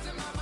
Losing my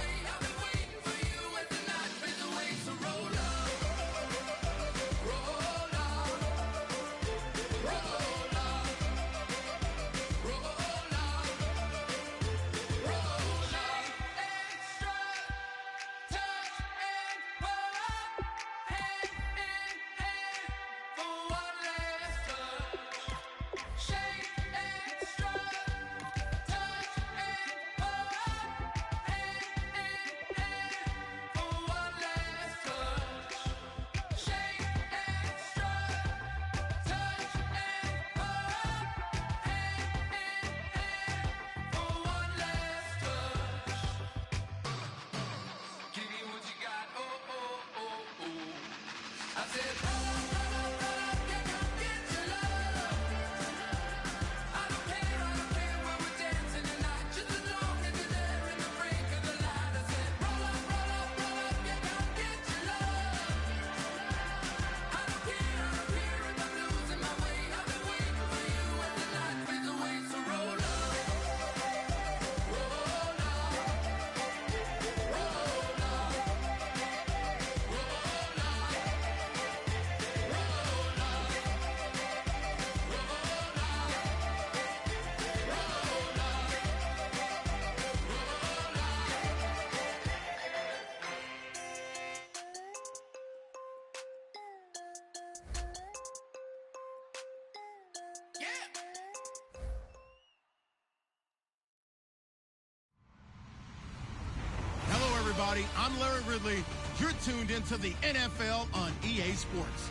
everybody. I'm Larry Ridley. You're tuned into the NFL on EA Sports.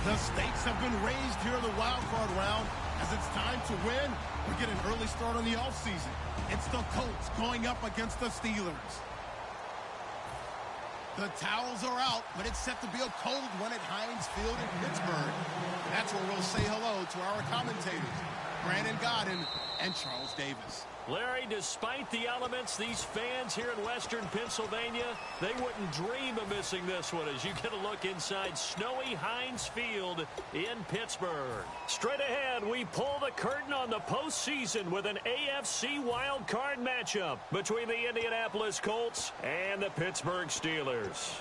The stakes have been raised here in the wild card round as it's time to win or get an early start on the offseason. It's the Colts going up against the Steelers. The towels are out, but it's set to be a cold one at Heinz Field in Pittsburgh. That's where we'll say hello to our commentators, Brandon Godden and Charles Davis. Larry, despite the elements, these fans here in western Pennsylvania, they wouldn't dream of missing this one as you get a look inside snowy Heinz Field in Pittsburgh. Straight ahead, we pull the curtain on the postseason with an AFC wildcard matchup between the Indianapolis Colts and the Pittsburgh Steelers.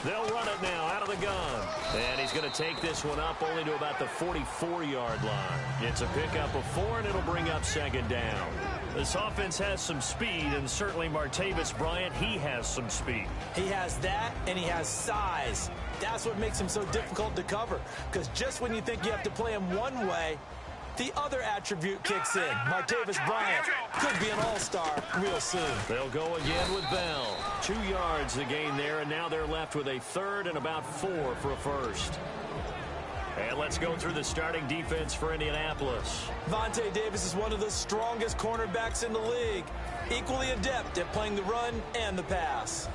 They'll run it now out of the gun. And he's going to take this one up only to about the 44-yard line. It's a pickup of 4, and it'll bring up second down. This offense has some speed, and certainly Martavis Bryant, he has some speed. He has that, and he has size. That's what makes him so difficult to cover, because just when you think you have to play him one way, the other attribute kicks in. Martavis Bryant could be an all-star real soon. They'll go again with Bell. 2 yards the gain there, and now they're left with a third and about 4 for a first. And let's go through the starting defense for Indianapolis. Vontae Davis is one of the strongest cornerbacks in the league, equally adept at playing the run and the pass.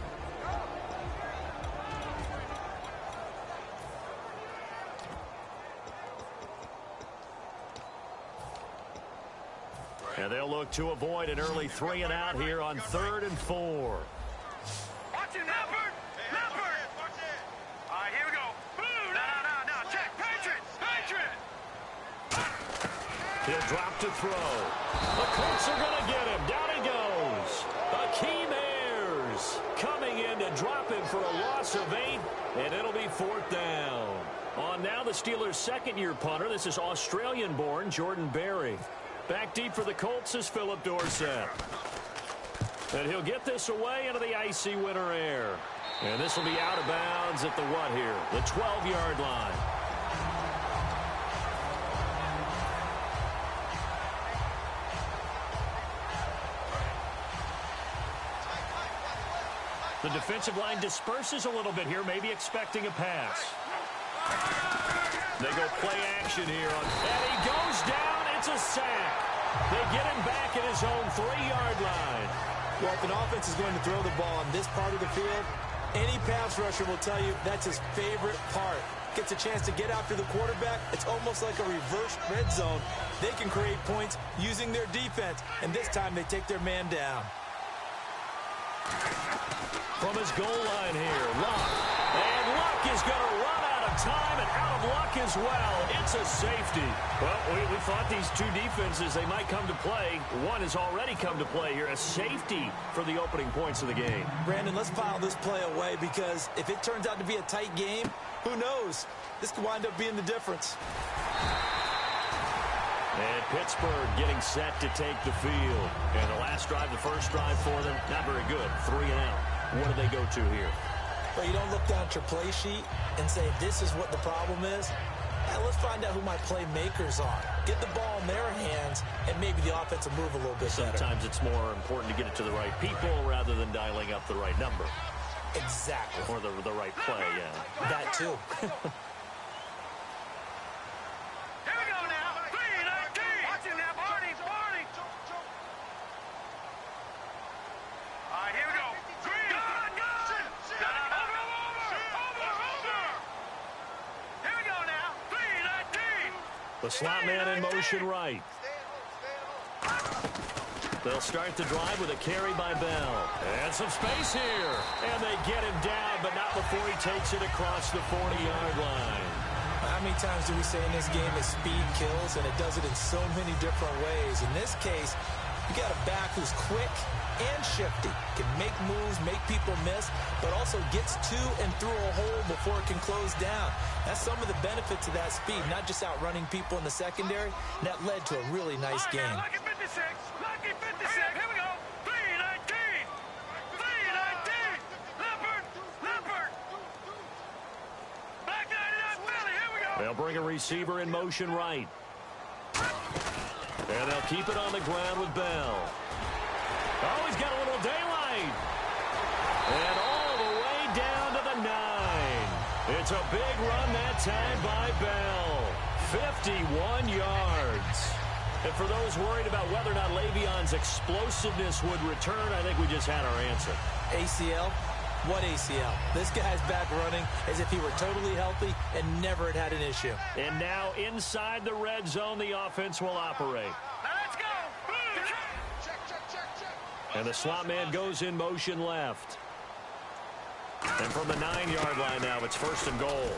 And they'll look to avoid an early 3 and out here on 3rd and 4. Watch it, Leopard! Leopard! All right, here we go. Boom! No. Check. Patriot! He'll drop to throw. The Colts are going to get him. Down he goes. Akeem Ayers coming in to drop him for a loss of 8, and it'll be 4th down. On now the Steelers' second-year punter. This is Australian-born Jordan Berry. Back deep for the Colts is Philip Dorsett. And he'll get this away into the icy winter air. And this will be out of bounds at the what here? The 12-yard line. The defensive line disperses a little bit here, maybe expecting a pass. They go play action here. And he goes down. It's a sack. They get him back at his own 3-yard line. Well, if an offense is going to throw the ball on this part of the field, any pass rusher will tell you that's his favorite part. Gets a chance to get after the quarterback. It's almost like a reverse red zone. They can create points using their defense, and this time they take their man down. From his goal line here, Luck. And Luck is going to run out of time and out of luck as well. It's a safety. Well, we thought these two defenses, they might come to play. One has already come to play here, a safety for the opening points of the game. Brandon, let's file this play away because if it turns out to be a tight game, who knows? This could wind up being the difference. And Pittsburgh getting set to take the field. And the last drive, the first drive for them, not very good. 3 and out. What do they go to here? Well, you don't look down at your play sheet and say, this is what the problem is. Now, let's find out who my playmakers are. Get the ball in their hands, and maybe the offense will move a little bit better. Sometimes it's more important to get it to the right people rather than dialing up the right number. Exactly. Or the right play, yeah. That too. Here we go now. 3-19. Watching now, Barney. All right, here we go. Green. Gun. Over. Here we go now. 3-19. The slot man in motion right. They'll start the drive with a carry by Bell. And some space here. And they get him down, but not before he takes it across the 40-yard line. How many times do we say in this game that speed kills, and it does it in so many different ways? In this case, you got a back who's quick and shifty, can make moves, make people miss, but also gets to and through a hole before it can close down. That's some of the benefits of that speed, not just outrunning people in the secondary. And that led to a really nice game. Lucky 56. Lucky 56. Here we go. 3-19. 3-19. Leopard. Back 99 Philly. Here we go. They'll bring a receiver in motion right. And they'll keep it on the ground with Bell. Oh, he's got a little daylight. And all the way down to the 9. It's a big run that time by Bell. 51 yards. And for those worried about whether or not Le'Veon's explosiveness would return, I think we just had our answer. ACL? What ACL? This guy's back running as if he were totally healthy and never had an issue. And now inside the red zone, the offense will operate. Now let's go. Check. And the slot man goes in motion left. And from the 9-yard line now, it's 1st and goal.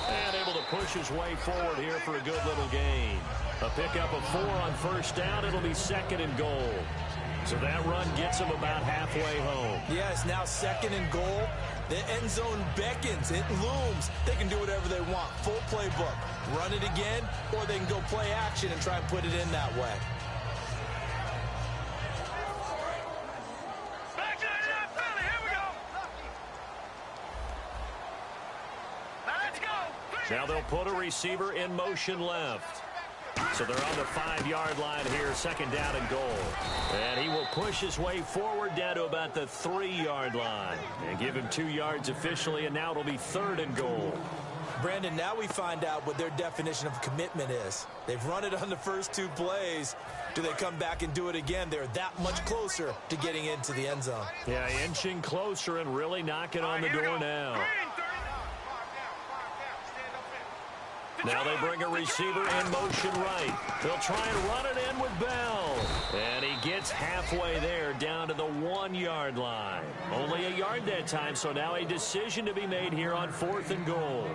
And able to push his way forward here for a good little gain. A pickup of 4 on 1st down. It'll be 2nd and goal. So that run gets him about halfway home. Yeah, it's now 2nd and goal. The end zone beckons. It looms. They can do whatever they want. Full playbook. Run it again, or they can go play action and try and put it in that way. Back 99 Philly. Here we go. Now let's go. Now they'll put a receiver in motion left. So they're on the 5-yard line here, 2nd down and goal. And he will push his way forward down to about the 3-yard line. And give him 2 yards officially, and now it'll be 3rd and goal. Brandon, now we find out what their definition of commitment is. They've run it on the first 2 plays. Do they come back and do it again? They're that much closer to getting into the end zone. Yeah, inching closer and really knocking on the door now. Now they bring a receiver in motion right. They'll try and run it in with Bell. And he gets halfway there down to the 1-yard line. Only a yard that time, so now a decision to be made here on 4th and goal.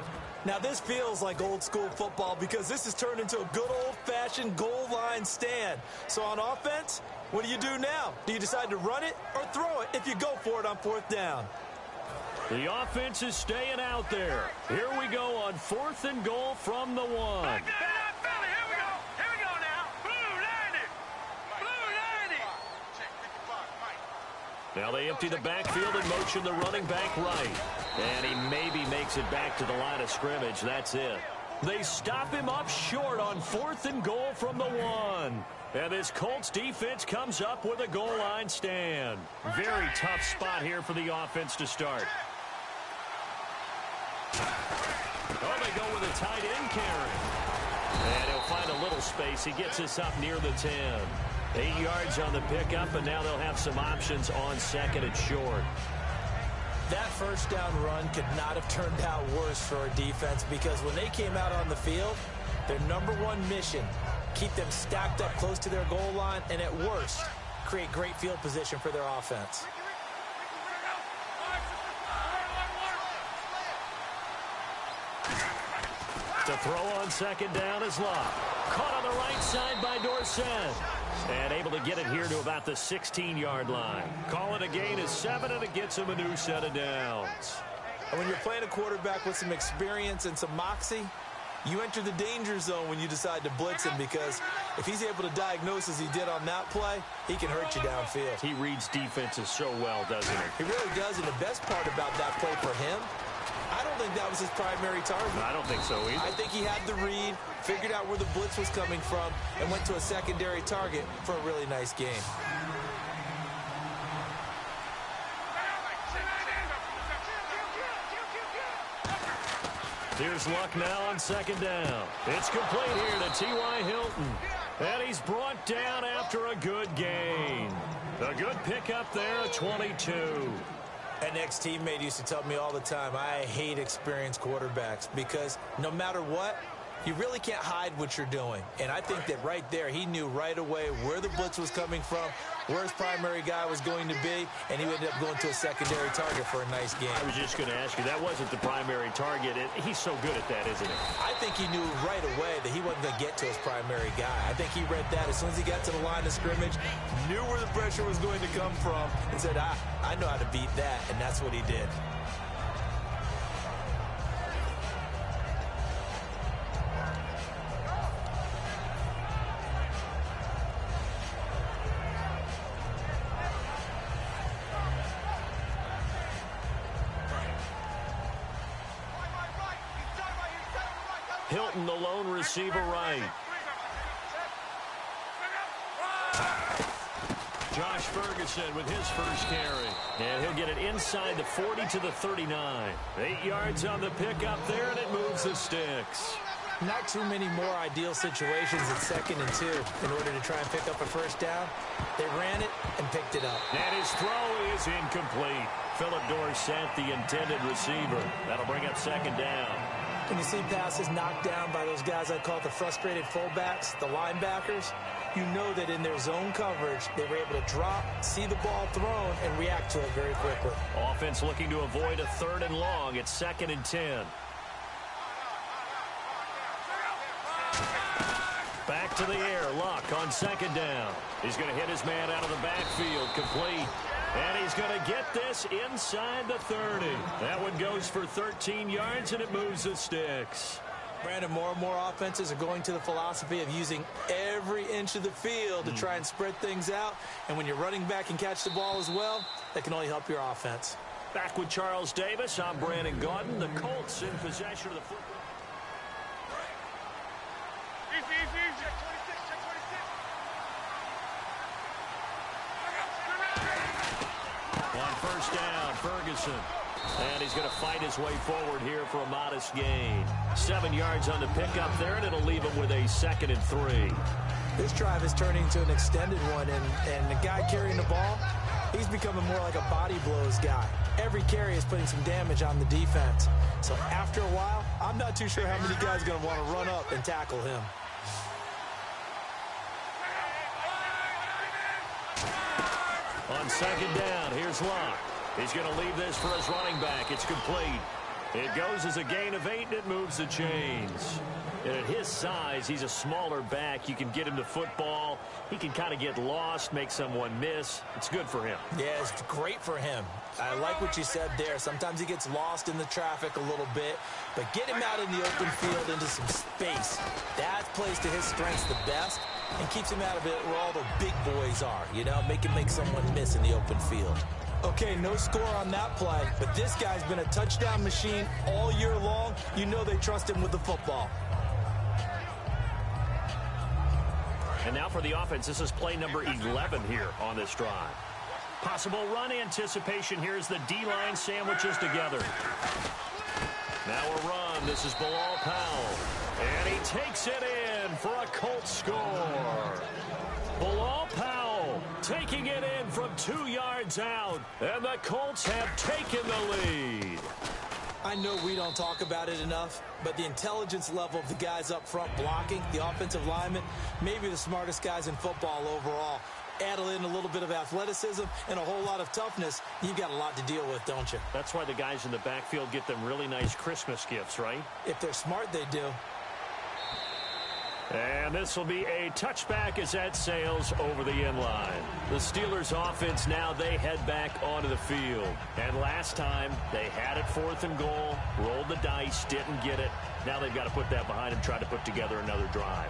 Now this feels like old school football because this has turned into a good old-fashioned goal line stand. So on offense, what do you do now? Do you decide to run it or throw it if you go for it on 4th down? The offense is staying out there. Here we go on 4th and goal from the 1. Back 99 Philly. Here we go. Here we go now. Blue 90. Blue 90. Now they empty the backfield and motion the running back right. And he maybe makes it back to the line of scrimmage. That's it. They stop him up short on 4th and goal from the 1. And this Colts defense comes up with a goal line stand. Very tough spot here for the offense to start. Oh, they go with a tight end carry. And he'll find a little space. He gets us up near the 10. 8 yards on the pickup, and now they'll have some options on 2nd and short. That 1st down run could not have turned out worse for our defense because when they came out on the field, their #1 mission, keep them stacked up close to their goal line, and at worst, create great field position for their offense. To throw on 2nd down is Locke. Caught on the right side by Dorsett. And able to get it here to about the 16-yard line. Call it a gain of 7, and it gets him a new set of downs. And when you're playing a quarterback with some experience and some moxie, you enter the danger zone when you decide to blitz him because if he's able to diagnose as he did on that play, he can hurt you downfield. He reads defenses so well, doesn't he? He really does, and the best part about that play for him, I don't think that was his primary target. I don't think so either. I think he had the read, figured out where the blitz was coming from, and went to a secondary target for a really nice game. Here's Luck now on second down. It's complete here to T.Y. Hilton. And he's brought down after a good gain. A good pickup there at 22. An ex-teammate used to tell me all the time, I hate experienced quarterbacks because no matter what, you really can't hide what you're doing. And I think that right there, he knew right away where the blitz was coming from, where his primary guy was going to be, and he ended up going to a secondary target for a nice game. I was just going to ask you, that wasn't the primary target. He's so good at that, isn't he? I think he knew right away that he wasn't going to get to his primary guy. I think he read that as soon as he got to the line of scrimmage, knew where the pressure was going to come from, and said, I know how to beat that, and that's what he did. Hilton, the lone receiver right. Josh Ferguson with his first carry. And he'll get it inside the 40 to the 39. 8 yards on the pickup there, and it moves the sticks. Not too many more ideal situations at 2nd and 2 in order to try and pick up a first down. They ran it and picked it up. And his throw is incomplete. Philip Dorsett, the intended receiver. That'll bring up 2nd down. When you see passes knocked down by those guys I call the frustrated fullbacks, the linebackers, you know that in their zone coverage, they were able to drop, see the ball thrown, and react to it very quickly. Offense looking to avoid a 3rd and long. It's 2nd and 10. Back to the air. Luck on 2nd down. He's going to hit his man out of the backfield. Complete. And he's going to get this inside the 30. That one goes for 13 yards, and it moves the sticks. Brandon, more and more offenses are going to the philosophy of using every inch of the field to try and spread things out. And when you're running back and catch the ball as well, that can only help your offense. Back with Charles Davis. I'm Brandon Gaudin. The Colts in possession of the football. On first down, Ferguson. And he's going to fight his way forward here for a modest gain. 7 yards on the pickup there, and it'll leave him with a 2nd and 3. This drive is turning to an extended one, and the guy carrying the ball, he's becoming more like a body blows guy. Every carry is putting some damage on the defense. So after a while, I'm not too sure how many guys are going to want to run up and tackle him. On 2nd down, here's Luck. He's going to leave this for his running back. It's complete. It goes as a gain of 8, and it moves the chains. And at his size, he's a smaller back. You can get him to football. He can kind of get lost, make someone miss. It's good for him. Yeah, it's great for him. I like what you said there. Sometimes he gets lost in the traffic a little bit, but get him out in the open field into some space. That plays to his strengths the best and keeps him out of it where all the big boys are, you know, make him make someone miss in the open field. Okay, no score on that play, but this guy's been a touchdown machine all year long. You know they trust him with the football. And now for the offense, this is play number 11 here on this drive. Possible run anticipation. Here's the D-line sandwiches together. Now a run. This is Bilal Powell. And he takes it in for a Colts score. Bilal Powell taking it in from 2 yards out. And the Colts have taken the lead. I know we don't talk about it enough, but the intelligence level of the guys up front blocking, the offensive linemen, maybe the smartest guys in football overall. Add in a little bit of athleticism and a whole lot of toughness, you've got a lot to deal with, don't you? That's why the guys in the backfield get them really nice Christmas gifts, right? If they're smart, they do. And this will be a touchback as that sails over the end line. The Steelers offense now, they head back onto the field. And last time, they had it 4th and goal, rolled the dice, didn't get it. Now they've got to put that behind them, try to put together another drive.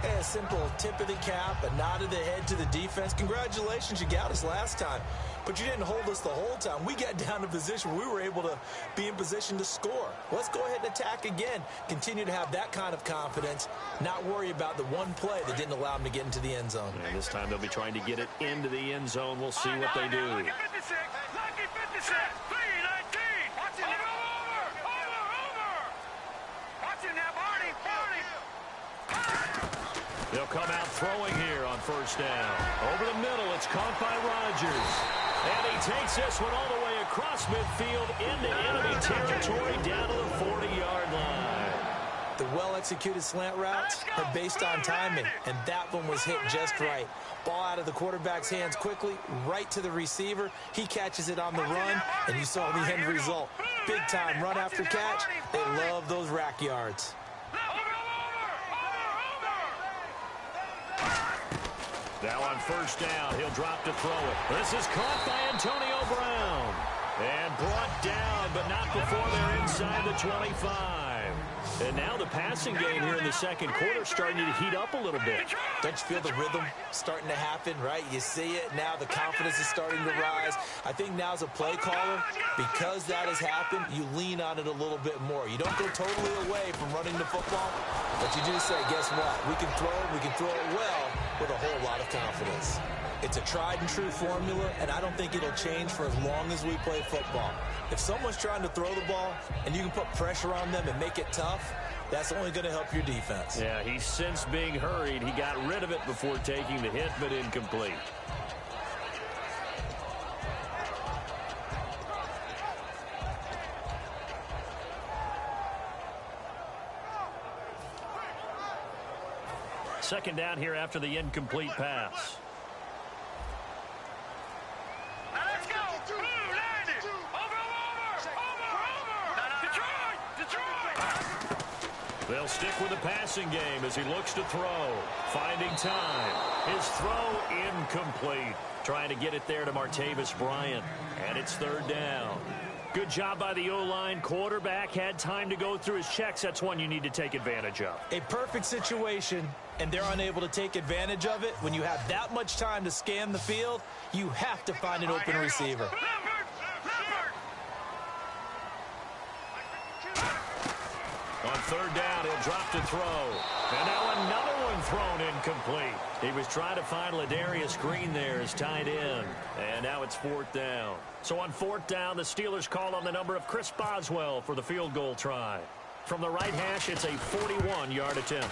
A simple tip of the cap, a nod of the head to the defense. Congratulations, you got us last time. But you didn't hold us the whole time. We got down to position where we were able to be in position to score. Let's go ahead and attack again. Continue to have that kind of confidence. Not worry about the one play that didn't allow them to get into the end zone. And this time they'll be trying to get it into the end zone. We'll see what they do. Lucky 56, Lucky 56, 319. Watch it. Over. Watch it now, Barney. They'll come out throwing here on first down. Over the middle, it's caught by Rodgers. And he takes this one all the way across midfield into enemy territory down to the 40-yard line. The well-executed slant routes are based on timing, and that one was hit just right. Ball out of the quarterback's hands quickly, right to the receiver. He catches it on the run, and you saw the end result. Big-time run after catch. They love those rack yards. Now on first down, he'll drop to throw it. This is caught by Antonio Brown. And brought down, but not before they're inside the 25. And now the passing game here in the second quarter starting to heat up a little bit. Don't you feel the rhythm starting to happen, right? You see it now. The confidence is starting to rise. I think now as a play caller, because that has happened, you lean on it a little bit more. You don't go totally away from running the football, but you do say, guess what? We can throw it well with a whole lot of confidence. It's a tried and true formula, and I don't think it'll change for as long as we play football. If someone's trying to throw the ball and you can put pressure on them and make it tough, that's only going to help your defense. Yeah, he's since being hurried. He got rid of it before taking the hit, but incomplete. Second down here after the incomplete pass. Let's go. Blue, land it. Over. Detroit. They'll stick with the passing game as he looks to throw. Finding time. His throw incomplete. Trying to get it there to Martavis Bryant. And it's third down. Good job by the O-line. Quarterback had time to go through his checks. That's one you need to take advantage of. A perfect situation, and they're unable to take advantage of it. When you have that much time to scan the field, you have to find an open receiver. On third down, he'll drop to throw. And now another one thrown incomplete. He was trying to find Ladarius Green there as tight end. And now it's fourth down. So on fourth down, the Steelers call on the number of Chris Boswell for the field goal try. From the right hash, it's a 41-yard attempt.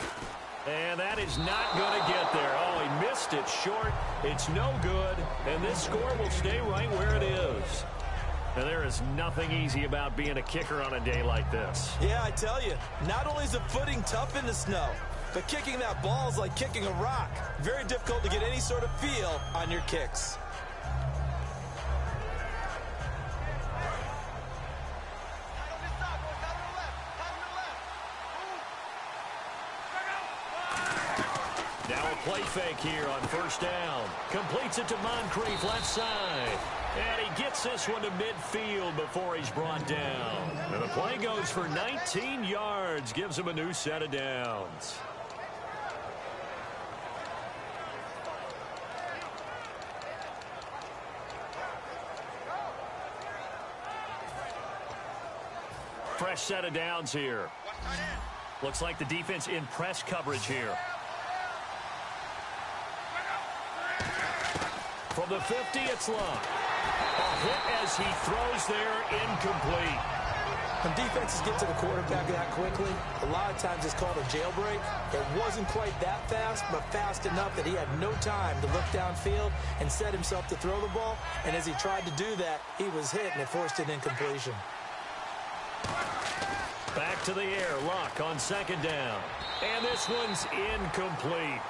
And that is not going to get there. Oh, he missed it short. It's no good. And this score will stay right where it is. And there is nothing easy about being a kicker on a day like this. Yeah, I tell you, not only is the footing tough in the snow, but kicking that ball is like kicking a rock. Very difficult to get any sort of feel on your kicks. Now a play fake here on first down. Completes it to Moncrief left side. And he gets this one to midfield before he's brought down. And the play goes for 19 yards. Gives him a new set of downs. Fresh set of downs here. Looks like the defense in press coverage here. From the 50, it's Luck. A hit as he throws there, incomplete. When defenses get to the quarterback that quickly, a lot of times it's called a jailbreak. It wasn't quite that fast, but fast enough that he had no time to look downfield and set himself to throw the ball. And as he tried to do that, he was hit, and it forced an incompletion. Back to the air, Luck on second down. And this one's incomplete.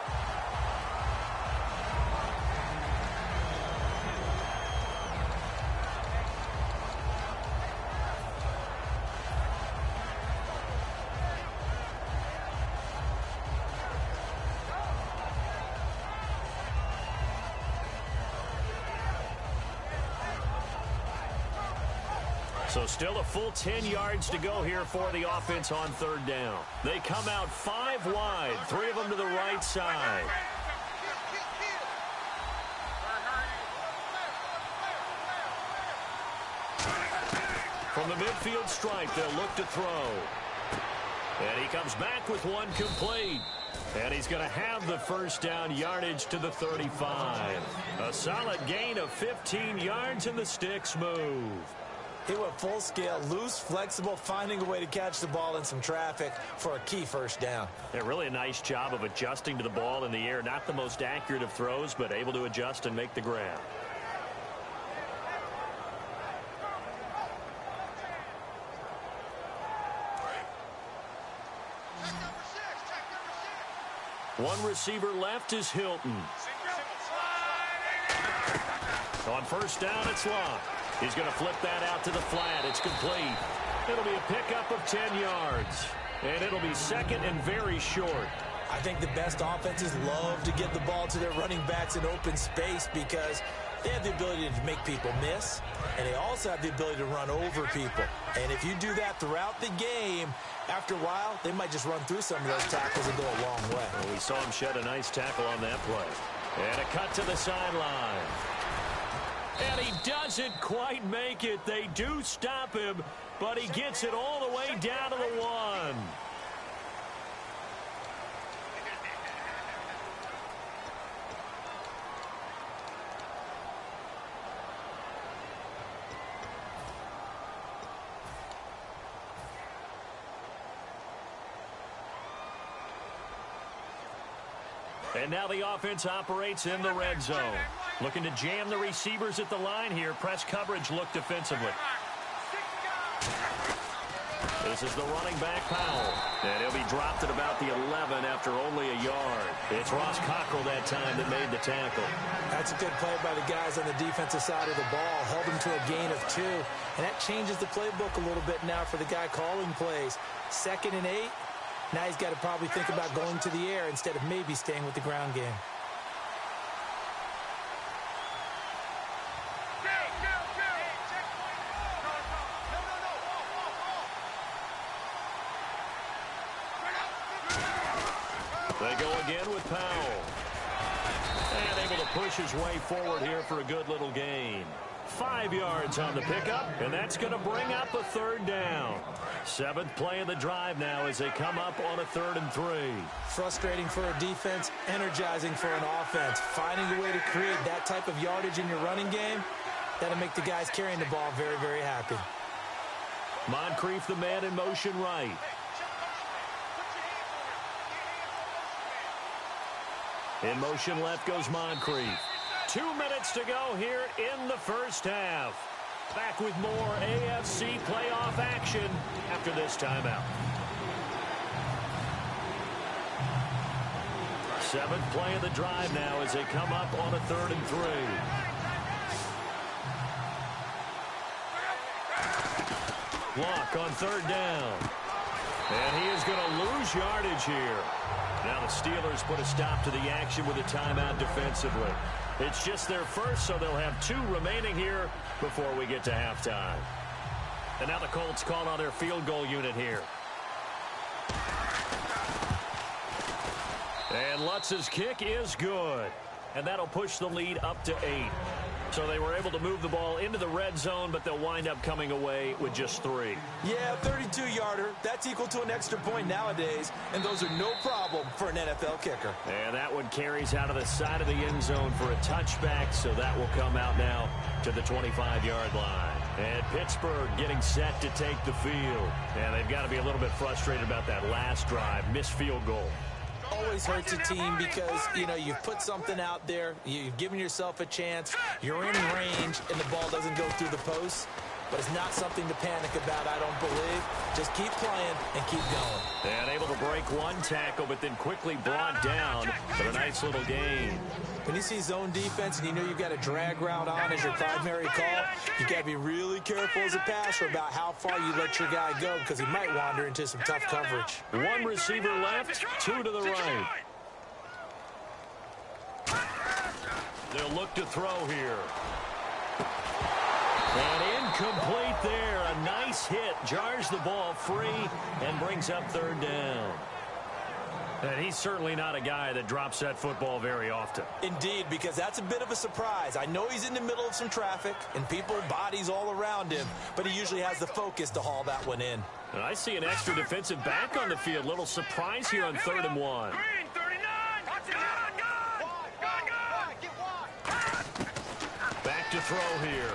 So still a full 10 yards to go here for the offense on third down. They come out 5 wide, 3 of them to the right side. From the midfield stripe, they'll look to throw. And he comes back with one complete. And he's going to have the first down yardage to the 35. A solid gain of 15 yards, and the sticks move. He went full scale, loose, flexible, finding a way to catch the ball in some traffic for a key first down. Yeah, really a nice job of adjusting to the ball in the air. Not the most accurate of throws, but able to adjust and make the grab. One receiver left is Hilton. On first down, it's Love. He's going to flip that out to the flat. It's complete. It'll be a pickup of 10 yards. And it'll be second and very short. I think the best offenses love to get the ball to their running backs in open space because they have the ability to make people miss, and they also have the ability to run over people. And if you do that throughout the game, after a while, they might just run through some of those tackles and go a long way. Well, we saw him shed a nice tackle on that play. And a cut to the sideline. And he doesn't quite make it. They do stop him, but he gets it all the way down to the 1. And now the offense operates in the red zone. Looking to jam the receivers at the line here. Press coverage look defensively. This is the running back, Powell. And he'll be dropped at about the 11 after only a yard. It's Ross Cockrell that time that made the tackle. That's a good play by the guys on the defensive side of the ball. Held him to a gain of 2. And that changes the playbook a little bit now for the guy calling plays. 2nd and 8. Now he's got to probably think about going to the air instead of maybe staying with the ground game. They go again with Powell. And able to push his way forward here for a good little gain. 5 yards on the pickup, and that's going to bring up a 3rd down. 7th play of the drive now as they come up on a 3rd and 3. Frustrating for a defense, energizing for an offense. Finding a way to create that type of yardage in your running game, that'll make the guys carrying the ball very, very happy. Moncrief, the man in motion right. In motion left goes Moncrief. 2 minutes to go here in the first half. Back with more AFC playoff action after this timeout. 7th play of the drive now as they come up on a 3rd and 3. Block on 3rd down. And he is going to lose yardage here. Now the Steelers put a stop to the action with a timeout defensively. It's just their first, so they'll have 2 remaining here before we get to halftime. And now the Colts call on their field goal unit here. And Lutz's kick is good. And that'll push the lead up to 8. So they were able to move the ball into the red zone, but they'll wind up coming away with just 3. Yeah, 32-yarder. That's equal to an extra point nowadays, and those are no problem for an NFL kicker. And that one carries out of the side of the end zone for a touchback, so that will come out now to the 25-yard line. And Pittsburgh getting set to take the field. And they've got to be a little bit frustrated about that last drive, missed field goal. Always hurts a team because, you know, you've put something out there, you've given yourself a chance, you're in range, and the ball doesn't go through the post. But it's not something to panic about, I don't believe. Just keep playing and keep going. And able to break one tackle, but then quickly brought down for a nice little gain. When you see zone defense and you know you've got a drag route on as your primary call, you got to be really careful as a passer about how far you let your guy go because he might wander into some tough coverage. 1 receiver left, 2 to the right. They'll look to throw here. And incomplete there. A nice hit. Jars the ball free and brings up 3rd down. And he's certainly not a guy that drops that football very often. Indeed, because that's a bit of a surprise. I know he's in the middle of some traffic and people, bodies all around him, but he usually has the focus to haul that one in. And I see an extra defensive back on the field. Little surprise here on 3rd and 1. Green, 39. Back to throw here.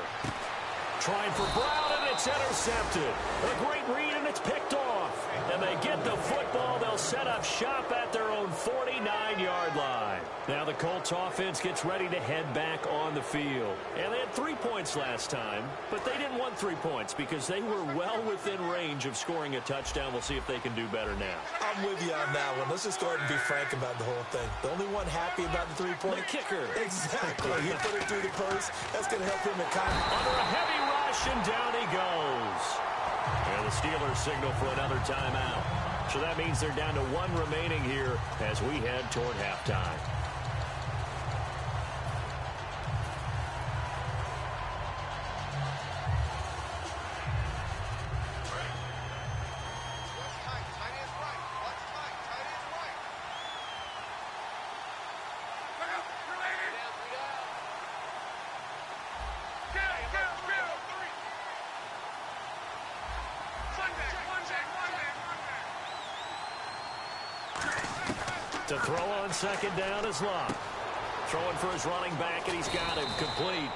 Trying for Brown, and it's intercepted. A great read, and it's picked off. And they get the football. They'll set up shop at their own 49-yard line. Now the Colts offense gets ready to head back on the field. And they had 3 points last time, but they didn't want 3 points because they were well within range of scoring a touchdown. We'll see if they can do better now. I'm with you on that one. Let's just go ahead and be frank about the whole thing. The only one happy about the 3-point. The kicker. Exactly. He put it through the post. That's going to help him at time. Under a heavy rush, and down he goes. And the Steelers signal for another timeout. So that means they're down to 1 remaining here as we head toward halftime. To throw on second down is Locke. Throwing for his running back, and he's got him complete.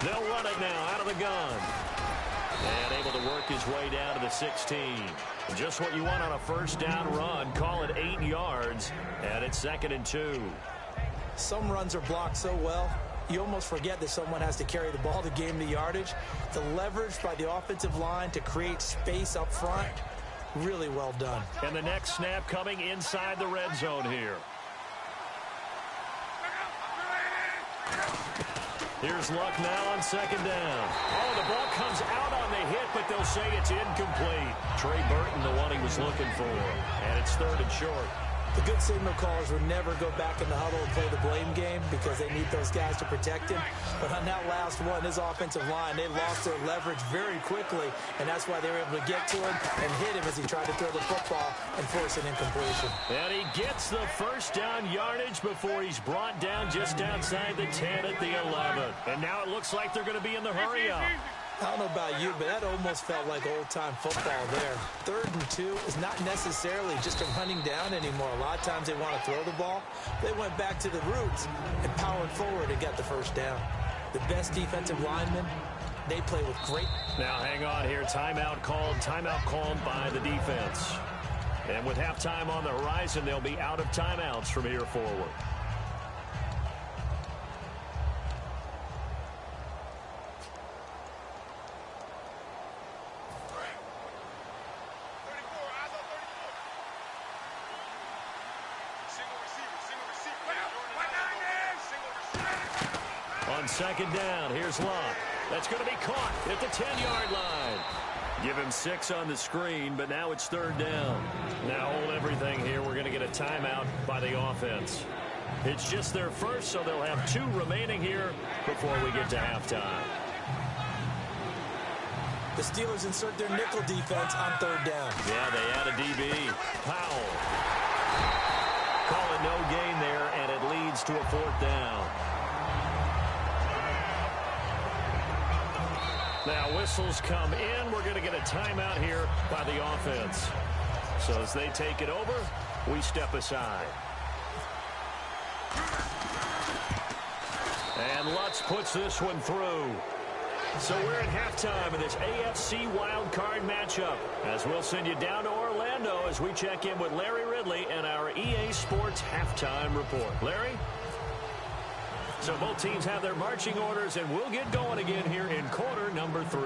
They'll run it now out of the gun. And able to work his way down to the 16. Just what you want on a first down run. Call it 8 yards. And it's 2nd and 2. Some runs are blocked so well, you almost forget that someone has to carry the ball to gain the yardage. The leverage by the offensive line to create space up front, really well done. And the next snap coming inside the red zone here. Here's Luck now on second down. Oh, the ball comes out on the hit, but they'll say it's incomplete. Trey Burton, the one he was looking for. And it's 3rd and short. The good signal callers would never go back in the huddle and play the blame game because they need those guys to protect him. But on that last one, his offensive line, they lost their leverage very quickly, and that's why they were able to get to him and hit him as he tried to throw the football and force an incompletion. And he gets the first down yardage before he's brought down just outside the 10 at the 11. And now it looks like they're going to be in the hurry-up. I don't know about you, but that almost felt like old-time football there. 3rd and 2 is not necessarily just a running down anymore. A lot of times they want to throw the ball. They went back to the roots and powered forward and got the first down. The best defensive linemen, they play with great... Now hang on here. Timeout called by the defense. And with halftime on the horizon, they'll be out of timeouts from here forward. On second down, here's Locke. That's going to be caught at the 10-yard line. Give him 6 on the screen, but now it's 3rd down. Now hold everything here. We're going to get a timeout by the offense. It's just their first, so they'll have 2 remaining here before we get to halftime. The Steelers insert their nickel defense on 3rd down. Yeah, they add a DB. Powell. Call it no gain there, and it leads to a 4th down. Now whistles come in. We're going to get a timeout here by the offense. So as they take it over, we step aside. And Lutz puts this one through. So we're at halftime of this AFC wildcard matchup as we'll send you down to Orlando as we check in with Larry Ridley and our EA Sports halftime report. Larry? So both teams have their marching orders, and we'll get going again here in quarter number 3.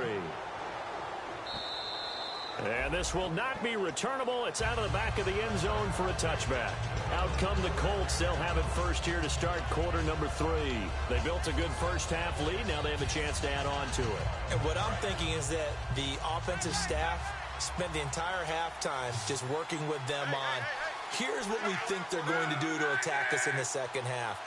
And this will not be returnable. It's out of the back of the end zone for a touchback. Out come the Colts. They'll have it first here to start quarter number 3. They built a good first-half lead. Now they have a chance to add on to it. And what I'm thinking is that the offensive staff spent the entire halftime just working with them on, here's what we think they're going to do to attack us in the second half.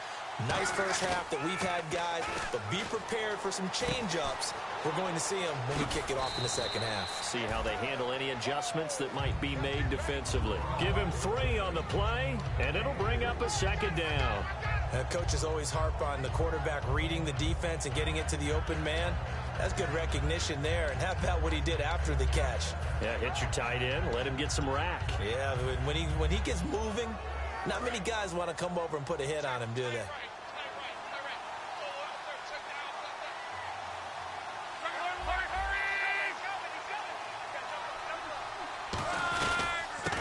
Nice first half that we've had, guys, but be prepared for some change-ups. We're going to see them when we kick it off in the second half. See how they handle any adjustments that might be made defensively. Give him 3 on the play, and it'll bring up a second down. Coaches always harp on the quarterback reading the defense and getting it to the open man. That's good recognition there. And how about what he did after the catch? Yeah, hit your tight end, let him get some rack. Yeah, when he gets moving, not many guys want to come over and put a hit on him, do they?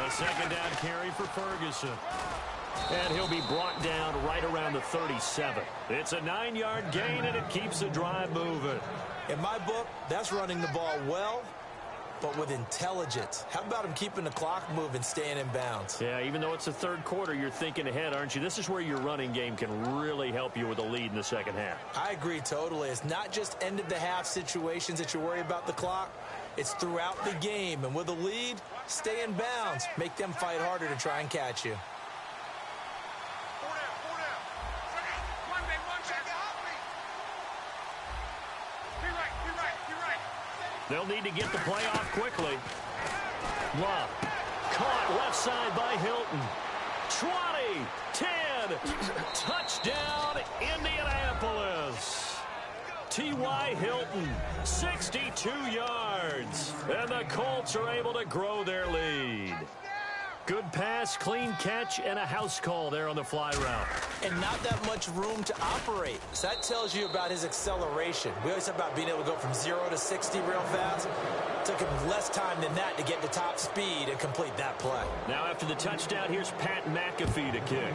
A second down carry for Ferguson. And he'll be brought down right around the 37. It's a 9-yard gain, and it keeps the drive moving. In my book, that's running the ball well, but with intelligence. How about him keeping the clock moving, staying in bounds? Yeah, even though it's the third quarter, you're thinking ahead, aren't you? This is where your running game can really help you with a lead in the second half. I agree totally. It's not just end-of-the-half situations that you worry about the clock. It's throughout the game. And with a lead, stay in bounds. Make them fight harder to try and catch you. They'll need to get the play off quickly. Love. Caught left side by Hilton. 20, 10, touchdown Indianapolis. T.Y. Hilton, 62 yards. And the Colts are able to grow their lead. Good pass, clean catch, and a house call there on the fly route. And not that much room to operate. So that tells you about his acceleration. We always talk about being able to go from 0 to 60 real fast. It took him less time than that to get to top speed and complete that play. Now after the touchdown, here's Pat McAfee to kick.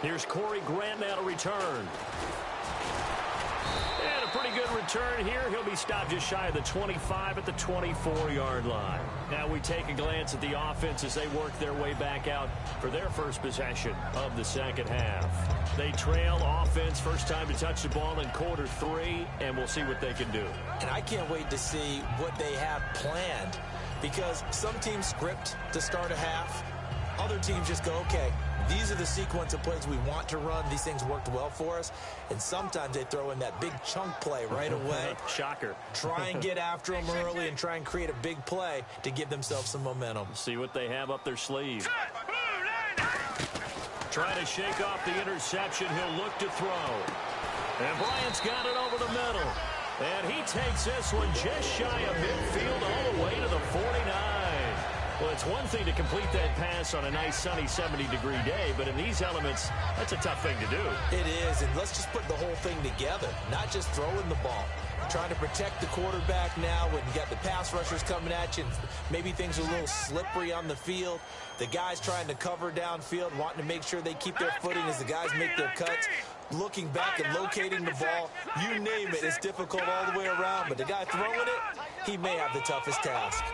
Here's Corey Grant now to return. And a pretty good return here. He'll be stopped just shy of the 25 at the 24-yard line. Now we take a glance at the offense as they work their way back out for their first possession of the second half. They trail offense, first time to touch the ball in quarter 3, and we'll see what they can do. And I can't wait to see what they have planned, because some teams script to start a half. Other teams just go, okay, these are the sequence of plays we want to run. These things worked well for us. And sometimes they throw in that big chunk play right away. Shocker. Try and get after them early and try and create a big play to give themselves some momentum. See what they have up their sleeve. Trying to shake off the interception. He'll look to throw. And Bryant's got it over the middle. And he takes this one just shy of midfield all the way to the 49. Well, it's one thing to complete that pass on a nice sunny 70-degree day, but in these elements, that's a tough thing to do. It is, and let's just put the whole thing together, not just throwing the ball. Trying to protect the quarterback now when you got the pass rushers coming at you, and maybe things are a little slippery on the field. The guys trying to cover downfield, wanting to make sure they keep their footing as the guys make their cuts. Looking back and locating the ball, you name it, it's difficult all the way around, but the guy throwing it, he may have the toughest task.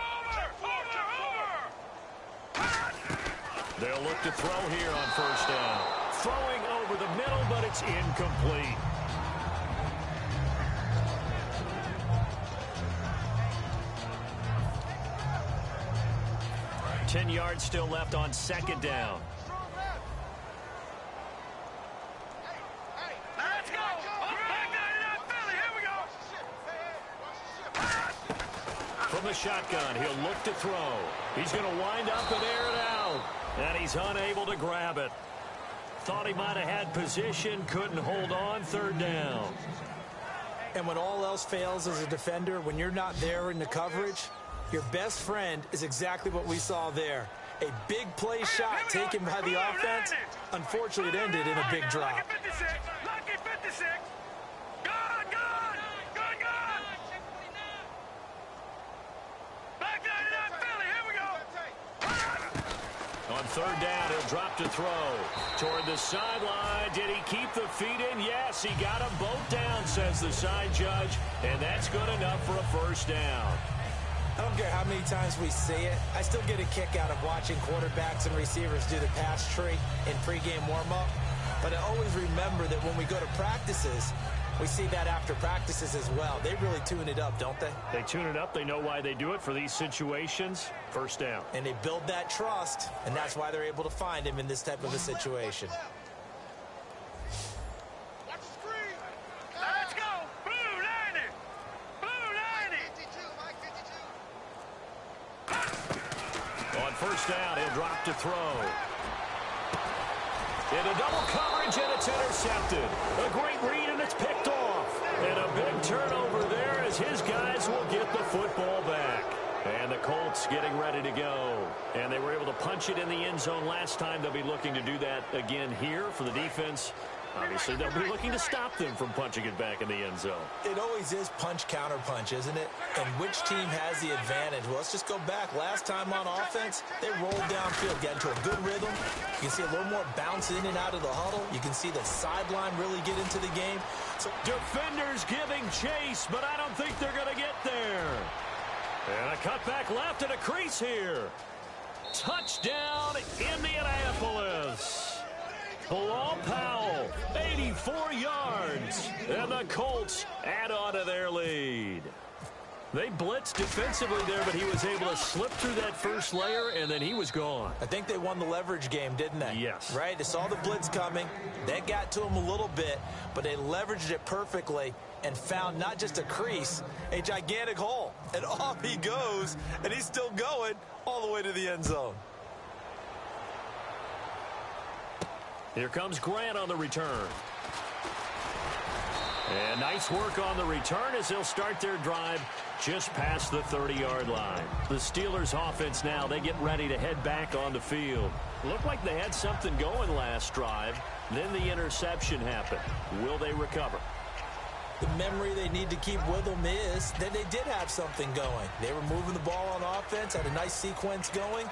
They'll look to throw here on first down. Throwing over the middle, but it's incomplete. Ten yards still left on second down. Let's go! Here we go! From the shotgun, he'll look to throw. He's going to wind up and air it out. And he's unable to grab it. Thought he might have had position, couldn't hold on, third down. And when all else fails as a defender, when you're not there in the coverage, your best friend is exactly what we saw there. A big play shot taken by the offense. Unfortunately, it ended in a big drop. Lucky 56! Lucky 56! Good! Back 99 Philly, here we go! On third down, he'll drop to throw. Toward the sideline. Did he keep the feet in? Yes, he got them both down, says the side judge. And that's good enough for a first down. I don't care how many times we see it. I still get a kick out of watching quarterbacks and receivers do the pass tree in pregame warm-up. But I always remember that when we go to practices, We see that after practices as well. They really tune it up, don't they? They tune it up. They know why they do it for these situations. First down. And they build that trust, and that's why they're able to find him in this type of a situation. Let's go. Blue 90. Blue 90. On first down, he'll drop to throw. Into double coverage, and it's intercepted. A great read, and it's picked off. And a big turnover there as his guys will get the football back. And the Colts getting ready to go. And they were able to punch it in the end zone last time. They'll be looking to do that again here for the defense. Obviously, they'll be looking to stop them from punching it back in the end zone. It always is punch-counter-punch, isn't it? And which team has the advantage? Well, let's just go back. Last time on offense, they rolled downfield, got into a good rhythm. You can see a little more bounce in and out of the huddle. You can see the sideline really get into the game. So defenders giving chase, but I don't think they're going to get there. And a cutback left and a crease here. Touchdown, Indianapolis. Bilal Powell, 84 yards, and the Colts add on to their lead. They blitzed defensively there, but he was able to slip through that first layer, and then he was gone. I think they won the leverage game, didn't they? Yes. Right? They saw the blitz coming. That got to him a little bit, but they leveraged it perfectly and found not just a crease, a gigantic hole. And off he goes, and he's still going all the way to the end zone. Here comes Grant on the return. And nice work on the return as they'll start their drive just past the 30-yard line. The Steelers offense now, they get ready to head back on the field. Looked like they had something going last drive. Then the interception happened. Will they recover? The memory they need to keep with them is that they did have something going. They were moving the ball on offense, had a nice sequence going.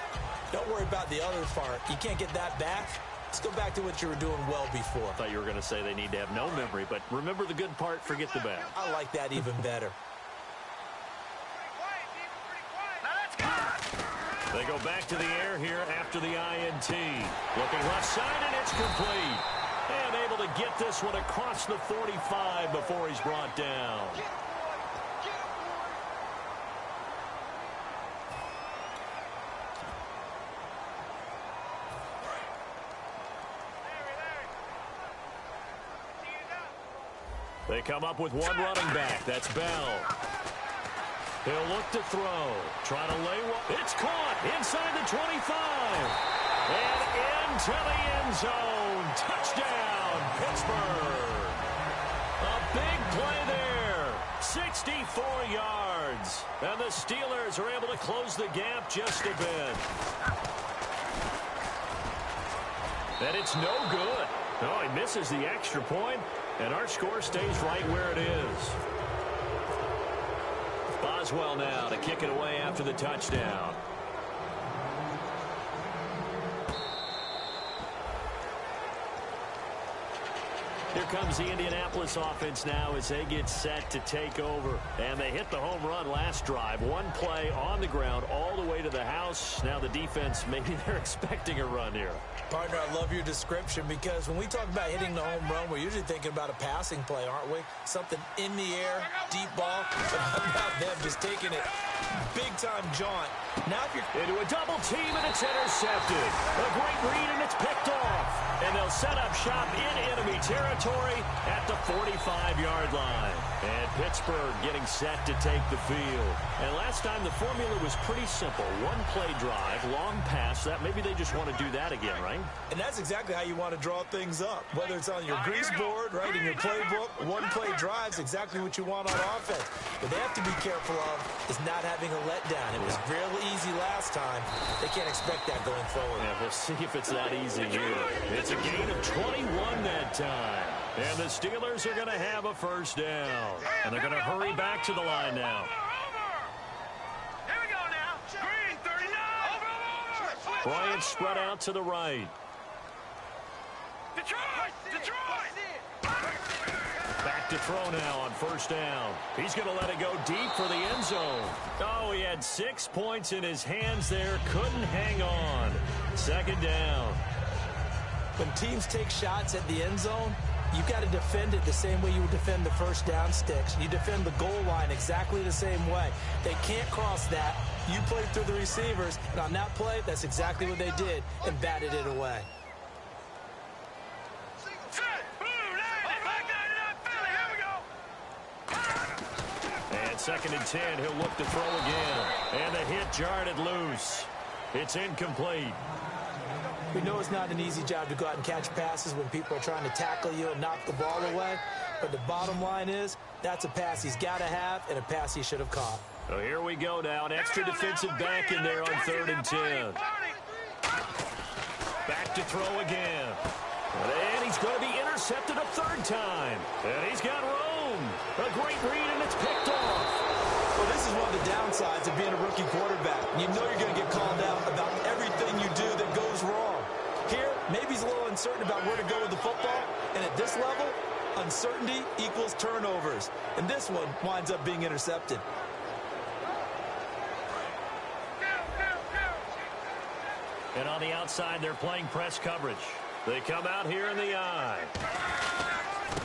Don't worry about the other part. You can't get that back. Let's go back to what you were doing well before. I thought you were going to say they need to have no memory, but remember the good part, forget the bad. I like that even better. They go back to the air here after the INT. Looking left side, and it's complete. And able to get this one across the 45 before he's brought down. They come up with one running back. That's Bell. He'll look to throw. Trying to lay one. It's caught inside the 25. And into the end zone. Touchdown, Pittsburgh. A big play there. 64 yards. And the Steelers are able to close the gap just a bit. And it's no good. No, he misses the extra point, and our score stays right where it is. Boswell now to kick it away after the touchdown. Here comes the Indianapolis offense now as they get set to take over. And they hit the home run last drive. One play on the ground all the way to the house. Now the defense, maybe they're expecting a run here. Partner, I love your description because when we talk about hitting the home run, we're usually thinking about a passing play, aren't we? Something in the air, deep ball. But how about them just taking it big-time jaunt? Now if you're into a double team, and it's intercepted. A great read, and it's picked off. And they'll set up shop in enemy territory at the 45-yard line. And Pittsburgh getting set to take the field. And last time the formula was pretty simple. One play drive, long pass. That maybe they just want to do that again, right? And that's exactly how you want to draw things up. Whether it's on your grease board, right, in your playbook, one play drive's exactly what you want on offense. What they have to be careful of is not having a letdown. It was real easy last time. They can't expect that going forward. Yeah, we'll see if it's that easy here. It's a gain of 21 that time. And the Steelers are going to have a first down. And they're going to hurry back to the line now. Here we go now. Green, 39. Over. Bryant spread out to the right. Detroit. Back to throw now on first down. He's going to let it go deep for the end zone. Oh, he had 6 points in his hands there. Couldn't hang on. Second down. When teams take shots at the end zone, You've got to defend it the same way you would defend the first down sticks. You defend the goal line exactly the same way. They can't cross that. You played through the receivers, and on that play, that's exactly what they did and batted it away. And 2nd and 10, he'll look to throw again. And the hit jarred it loose. It's incomplete. We know it's not an easy job to go out and catch passes when people are trying to tackle you and knock the ball away. But the bottom line is, that's a pass he's got to have and a pass he should have caught. So here we go now. An extra defensive back in there on 3rd and 10. Back to throw again. And he's going to be intercepted a 3rd time. And he's got room. A great read, and it's picked off. Well, this is one of the downsides of being a rookie quarterback. You know you're going to get called out about everything you do that goes wrong. Here, maybe he's a little uncertain about where to go with the football. And at this level, uncertainty equals turnovers. And this one winds up being intercepted. And on the outside, they're playing press coverage. They come out here in the eye.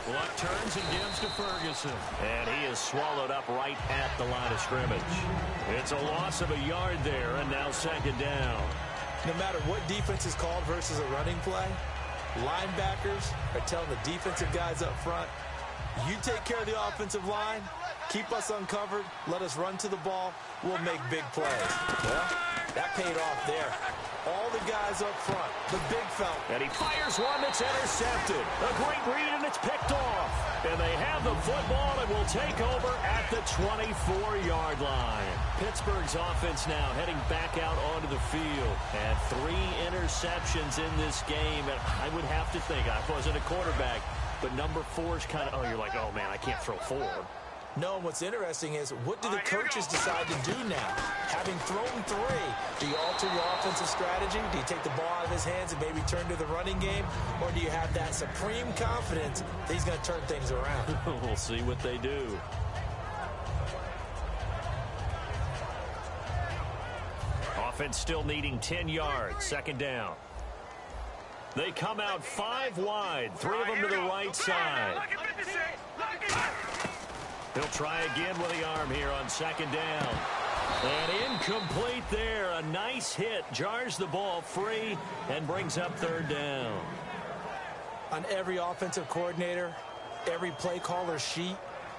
Luck turns and gives to Ferguson. And he is swallowed up right at the line of scrimmage. It's a loss of a yard there, and now 2nd down. No matter what defense is called versus a running play, linebackers are telling the defensive guys up front, you take care of the offensive line, keep us uncovered, let us run to the ball, we'll make big plays. Well, that paid off there. All the guys up front, the big fella. And he fires one that's intercepted. A great read, and it's picked off. And they have the football and will take over at the 24-yard line. Pittsburgh's offense now heading back out onto the field. And 3 interceptions in this game. And I would have to think, I wasn't a quarterback, but number 4 is kind of, oh, you're like, oh, man, I can't throw 4. No, what's interesting is, what do the coaches decide to do now? Having thrown 3, do you alter your offensive strategy? Do you take the ball out of his hands and maybe turn to the running game? Or do you have that supreme confidence that he's going to turn things around? We'll see what they do. Offense still needing 10 yards. 2nd down. They come out 5 wide. 3 of them to the right side. He'll try again with the arm here on 2nd down. And incomplete there. A nice hit. Jars the ball free and brings up 3rd down. On every offensive coordinator, every play caller sheet,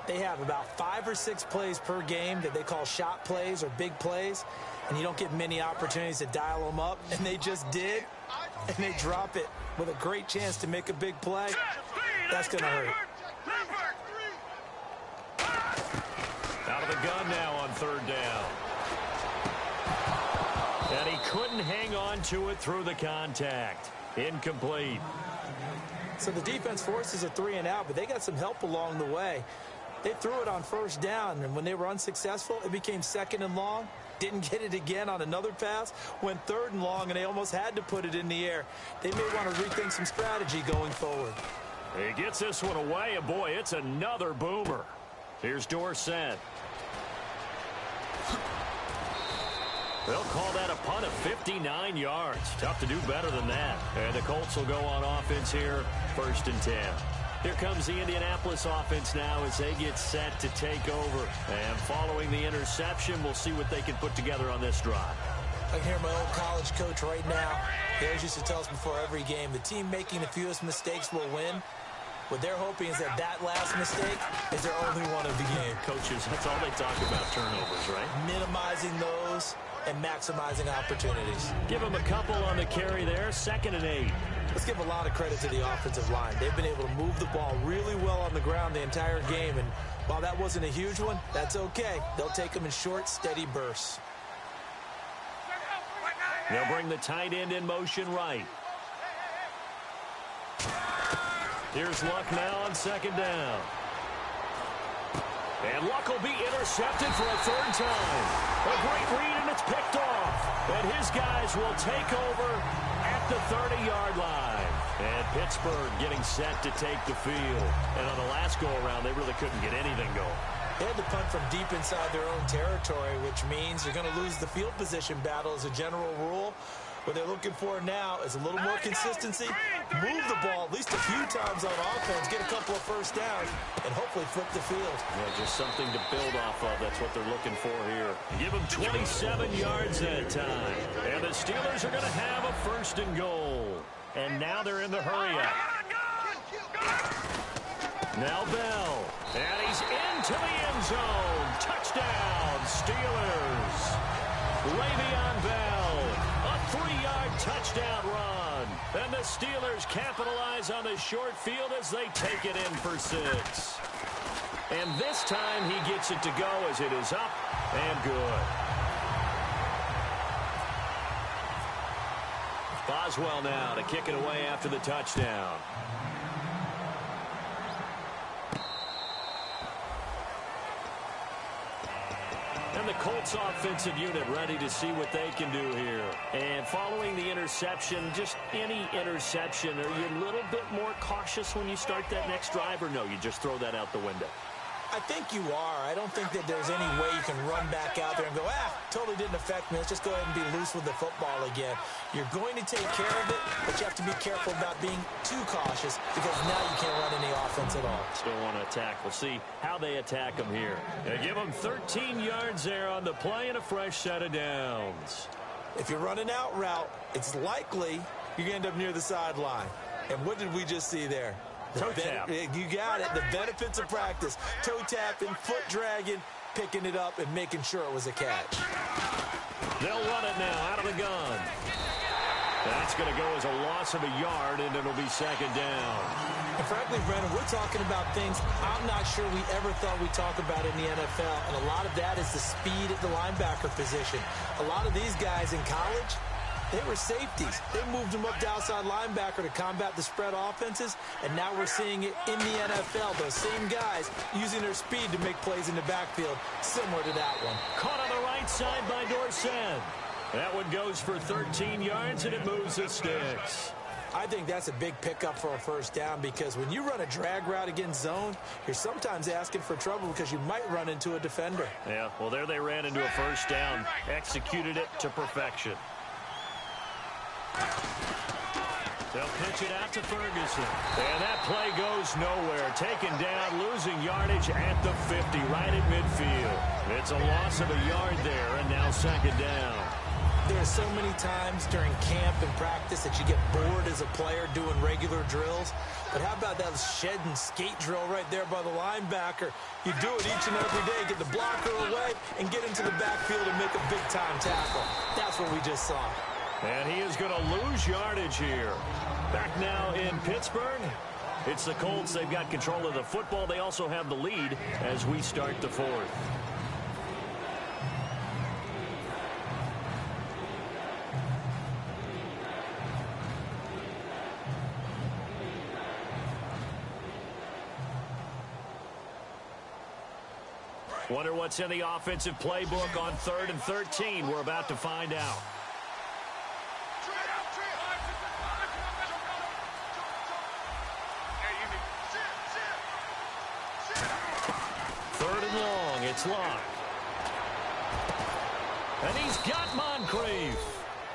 they have about 5 or 6 plays per game that they call shot plays or big plays. And you don't get many opportunities to dial them up. And they just did. And they drop it with a great chance to make a big play. That's going to hurt. Out of the gun now on 3rd down. And he couldn't hang on to it through the contact. Incomplete. So the defense forces a 3 and out, but they got some help along the way. They threw it on 1st down, and when they were unsuccessful, it became 2nd and long. Didn't get it again on another pass. Went 3rd and long, and they almost had to put it in the air. They may want to rethink some strategy going forward. He gets this one away, and boy, it's another boomer. Here's Dorsett. They'll call that a punt of 59 yards. Tough to do better than that. And the Colts will go on offense here, 1st and 10. Here comes the Indianapolis offense now as they get set to take over. And following the interception, we'll see what they can put together on this drive. I can hear my old college coach right now. He always used to tell us before every game, the team making the fewest mistakes will win. What they're hoping is that last mistake is their only one of the game. Coaches, that's all they talk about, turnovers, right? Minimizing those and maximizing opportunities. Give them a couple on the carry there, 2nd and 8. Let's give a lot of credit to the offensive line. They've been able to move the ball really well on the ground the entire game, and while that wasn't a huge one, that's okay. They'll take them in short, steady bursts. They'll bring the tight end in motion right. Here's Luck now on 2nd down. And Luck will be intercepted for a 3rd time. A great read, and it's picked off. And his guys will take over at the 30-yard line. And Pittsburgh getting set to take the field. And on the last go-around, they really couldn't get anything going. They had to punt from deep inside their own territory, which means you're going to lose the field position battle as a general rule. What they're looking for now is a little more consistency, move the ball at least a few times on offense, get a couple of first downs, and hopefully flip the field. Yeah, just something to build off of. That's what they're looking for here. Give them 27 yards that time. And the Steelers are going to have a 1st and goal. And now they're in the hurry-up. Now Bell. And he's into the end zone. Touchdown, Steelers. Le'Veon Bell. A 3-yard touchdown run. And the Steelers capitalize on the short field as they take it in for 6. And this time he gets it to go as it is up and good. Boswell now to kick it away after the touchdown. And the Colts offensive unit ready to see what they can do here. And following the interception, just any interception, are you a little bit more cautious when you start that next drive, or no, you just throw that out the window? I think you are. I don't think that there's any way you can run back out there and go, totally didn't affect me. Let's just go ahead and be loose with the football again. You're going to take care of it, but you have to be careful about being too cautious because now you can't run any offense at all. Still want to attack. We'll see how they attack them here. They give them 13 yards there on the play and a fresh set of downs. If you're running out route, it's likely you're going to end up near the sideline. And what did we just see there? Toe tap. You got it. The benefits of practice. Toe tapping, foot dragging, picking it up, and making sure it was a catch. They'll run it now out of the gun. That's going to go as a loss of a yard, and it'll be 2nd down. And frankly, Brandon, we're talking about things I'm not sure we ever thought we'd talk about in the NFL, and a lot of that is the speed at the linebacker position. A lot of these guys in college, they were safeties. They moved them up to outside linebacker to combat the spread offenses, and now we're seeing it in the NFL. Those same guys using their speed to make plays in the backfield, similar to that one. Caught on the right side by Dorsett. That one goes for 13 yards, and it moves the sticks. I think that's a big pickup for a 1st down because when you run a drag route against zone, you're sometimes asking for trouble because you might run into a defender. Yeah, well, there they ran into a 1st down, executed it to perfection. They'll pitch it out to Ferguson. And that play goes nowhere. Taken down, losing yardage at the 50, right at midfield. It's a loss of a yard there, and now 2nd down. There are so many times during camp and practice that you get bored as a player doing regular drills. But how about that shed and skate drill right there by the linebacker? You do it each and every day. Get the blocker away and get into the backfield and make a big-time tackle. That's what we just saw. And he is going to lose yardage here. Back now in Pittsburgh. It's the Colts. They've got control of the football. They also have the lead as we start the 4th. Wonder what's in the offensive playbook on 3rd and 13. We're about to find out. 3rd and long. It's Locke. And he's got Moncrief.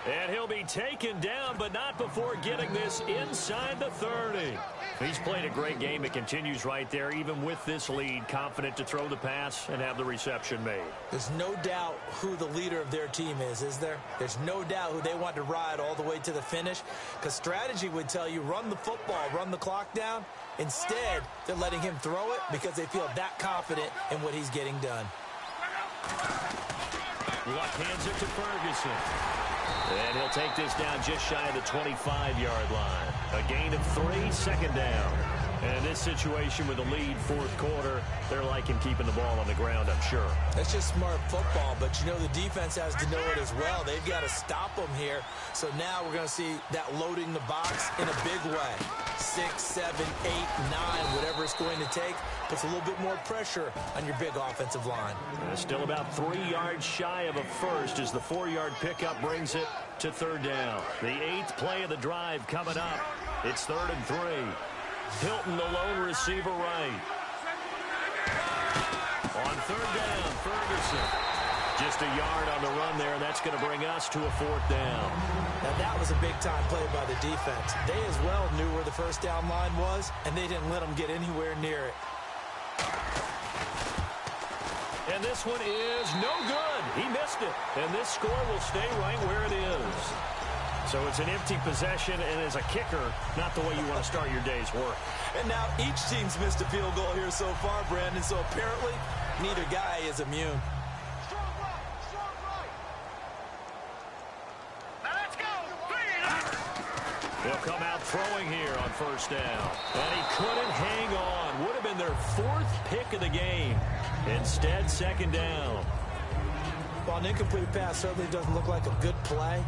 And he'll be taken down, but not before getting this inside the 30. He's played a great game. It continues right there, even with this lead, confident to throw the pass and have the reception made. There's no doubt who the leader of their team is there? There's no doubt who they want to ride all the way to the finish, because strategy would tell you run the football, run the clock down. Instead, they're letting him throw it because they feel that confident in what he's getting done. Luck hands it to Ferguson. And he'll take this down just shy of the 25-yard line. A gain of 3, 2nd down. And in this situation with the lead 4th quarter, they're liking keeping the ball on the ground, I'm sure. That's just smart football, but you know the defense has to know it as well. They've got to stop them here. So now we're going to see that loading the box in a big way. 6, 7, 8, 9, whatever it's going to take, puts a little bit more pressure on your big offensive line. And still about 3 yards shy of a first as the 4-yard pickup brings it to 3rd down. The 8th play of the drive coming up. It's 3rd and 3. Hilton, the lone receiver right. On 3rd down, Ferguson. Just a yard on the run there, and that's going to bring us to a 4th down. Now, that was a big-time play by the defense. They as well knew where the first down line was, and they didn't let them get anywhere near it. And this one is no good. He missed it. And this score will stay right where it is. So it's an empty possession, and as a kicker, not the way you want to start your day's work. And now each team's missed a field goal here so far, Brandon, so apparently neither guy is immune. They'll come out throwing here on 1st down. And he couldn't hang on. Would have been their 4th pick of the game. Instead, 2nd down. Well, an incomplete pass certainly doesn't look like a good play.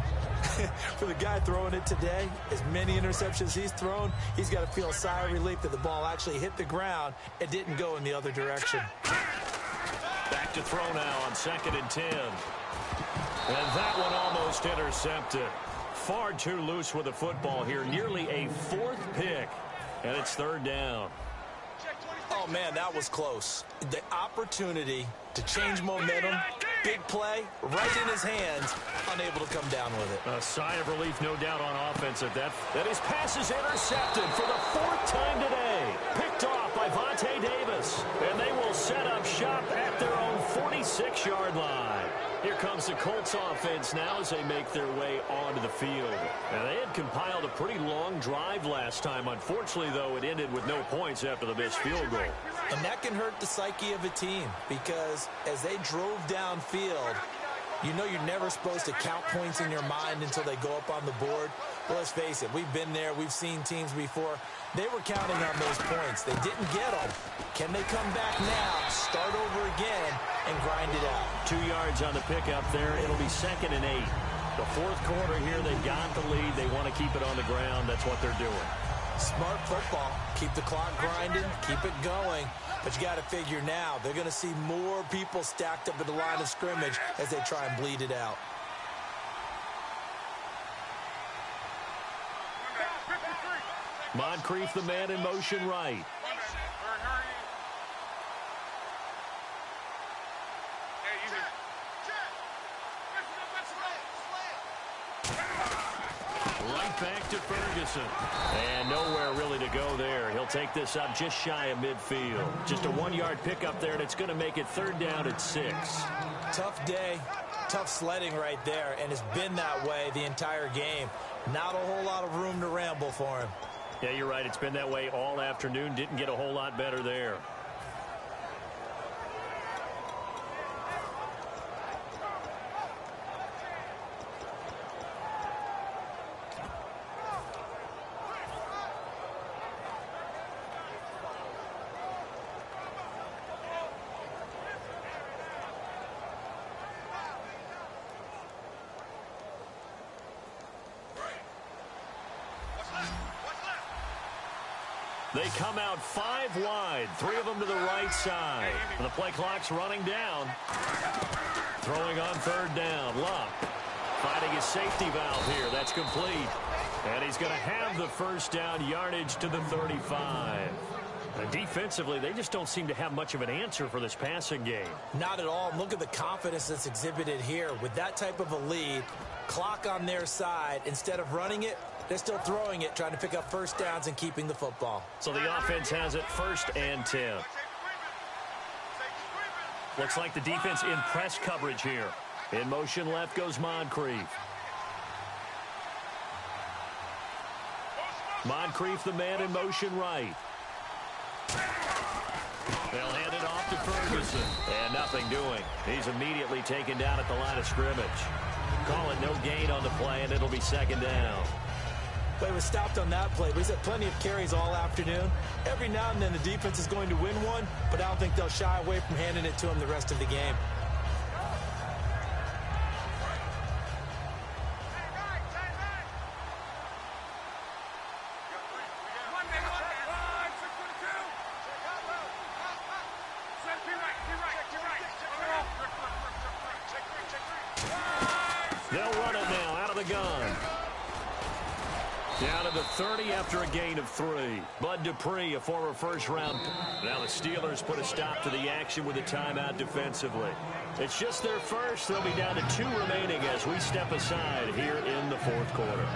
For the guy throwing it today, as many interceptions he's thrown, he's got to feel a sigh of relief that the ball actually hit the ground and didn't go in the other direction. Back to throw now on 2nd and 10. And that one almost intercepted. Far too loose with the football here. Nearly a 4th pick. And it's 3rd down. Oh, man, that was close. The opportunity to change momentum, big play, right in his hands, unable to come down with it. A sigh of relief, no doubt, on offense at that. That his pass is intercepted for the 4th time today. Picked off by Vontae Davis. And they will set up shop at their own 46-yard line. Here comes the Colts offense now as they make their way onto the field. Now, they had compiled a pretty long drive last time. Unfortunately, though, it ended with no points after the missed field goal. And that can hurt the psyche of a team because as they drove downfield, you know you're never supposed to count points in your mind until they go up on the board. But let's face it, we've been there. We've seen teams before. They were counting on those points. They didn't get them. Can they come back now, start over again, and grind it out? 2 yards on the pickup there. It'll be 2nd and 8. The 4th quarter here, they've got the lead. They want to keep it on the ground. That's what they're doing. Smart football. Keep the clock grinding. Keep it going. But you got to figure now, they're going to see more people stacked up at the line of scrimmage as they try and bleed it out. Moncrief, the man in motion right. Right back to Ferguson. And nowhere really to go there. He'll take this up just shy of midfield. Just a 1-yard pickup there, and it's going to make it 3rd down at 6. Tough day, tough sledding right there, and it's been that way the entire game. Not a whole lot of room to ramble for him. Yeah, you're right. It's been that way all afternoon. Didn't get a whole lot better there. They come out 5 wide, 3 of them to the right side. And the play clock's running down. Throwing on 3rd down. Luck finding his safety valve here. That's complete. And he's going to have the 1st down, yardage to the 35. And defensively, they just don't seem to have much of an answer for this passing game. Not at all. Look at the confidence that's exhibited here. With that type of a lead, clock on their side, instead of running it, they're still throwing it, trying to pick up 1st downs and keeping the football. So the offense has it 1st and 10. Looks like the defense in press coverage here. In motion left goes Moncrief. Moncrief, the man in motion right. They'll hand it off to Ferguson. And nothing doing. He's immediately taken down at the line of scrimmage. Call it no gain on the play, and it'll be 2nd down. But he was stopped on that play. But he's had plenty of carries all afternoon. Every now and then the defense is going to win one, but I don't think they'll shy away from handing it to him the rest of the game. They'll run it now out of the gun. Down to the 30 after a gain of 3. Bud Dupree, a former first-round. Now the Steelers put a stop to the action with a timeout defensively. It's just their first. They'll be down to 2 remaining as we step aside here in the fourth quarter.